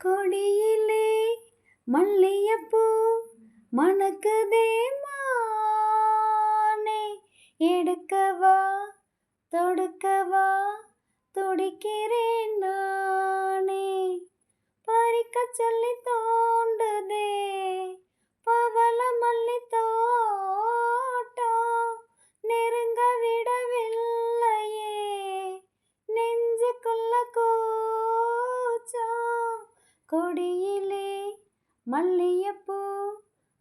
கொடியிலே மல்லியப்பூ மணக்குதே மானே, எடுக்கவா தொடுக்கவா துடிக்கிறேன் நானே, பறிக்க சொல்லி தோண்டுதே பவள மல்லி தோட்டம், நெருங்க விடவில்லையே நெஞ்சுக்குள்ள கூச்சம். கொடியிலே மல்லியப்பூ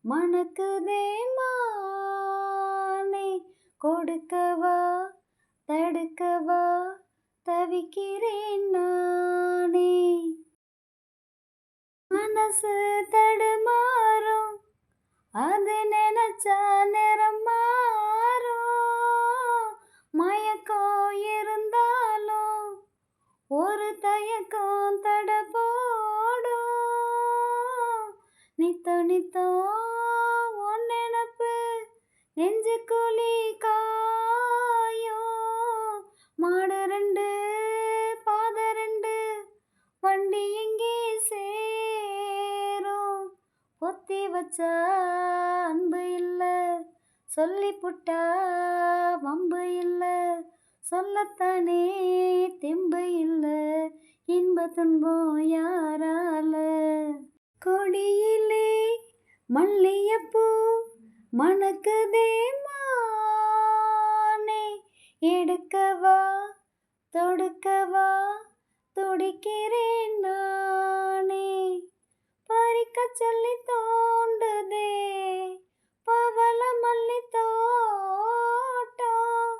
மணக்குதே மானே, கொடுக்கவா தடுக்கவா தவிக்கிறேன் நானே. மனசு தடுமாறும், அது நினைச்சா நிறம் மாறும், மயக்கம் இருந்தாலும் ஒரு தயக்கம் தட போடும், நித்தோ நித்தோ உன் நினப்பு நெஞ்சுக்குழி காயும், மாடு ரெண்டு பாத ரெண்டு வண்டி எங்கே சேரும், பொத்தி வச்சா அன்பு இல்ல சொல்லி புட்டா வம்பு இல்ல, சொல்லத்தானே தெம்பு இல்ல இன்ப துன்பம் யாரால. கொடியிலே மல்லியப்பூ மணக்குதே மானே, எடுக்கவா தொடுக்கவா துடிக்கிறேன் நானே, பறிக்க சொல்லி தோண்டுதே பவள மல்லி தோட்டம்,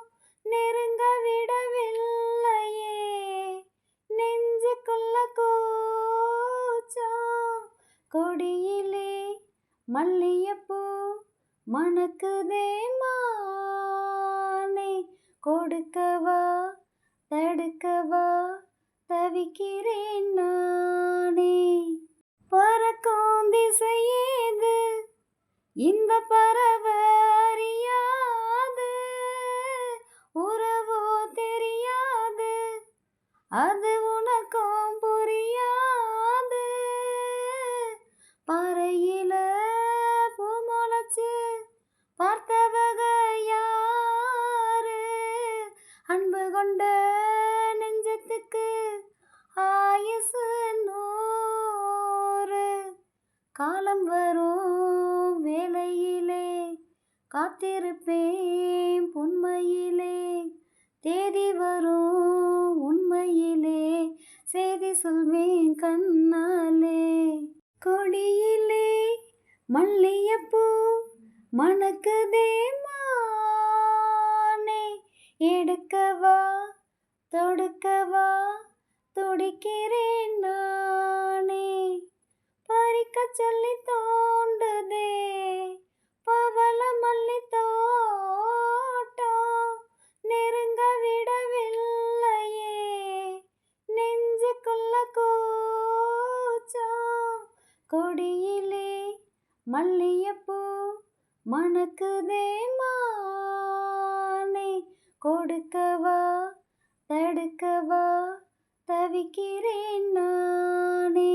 நெருங்க விடவில்லையே நெஞ்சுக்குள்ள கூச்சம். கொடியிலே மல்லியப்பூ மணக்குதே மானே, கொடுக்கவா தடுக்கவா தவிக்கிறேன் நானே. பறக்கும் திசையேது இந்த பறவை அறியாது, உறவோ தெரியாது அது உனக்கும் புரியாது, பாறையில பூ முளைச்சு பார்த்தவக யாரு, அன்பு கொண்ட நெஞ்சத்துக்கு ஆயுசு 100, காலம் வரும் வேளையிலே காத்திருப்பேன் பொன்மையிலே, தேதி வரும் உண்மையிலே செய்தி சொல்வேன் கண்ணாலே. கொடியிலே மல்லியப்பூ மணக்குதே மானே, எடுக்கவா தொடுக்கவா துடிக்கிறேன் நானே, பறிக்க சொல்லி தோண்டுதே பவள மல்லி தோட்டம், நெருங்க விடவில்லையே நெஞ்சுக்குள்ள கூச்சம். கொடியிலே மல்லியப்பூ மணக்குதே மானே, கொடுக்கவா தடுக்கவா தவிக்கிறேன் நானே.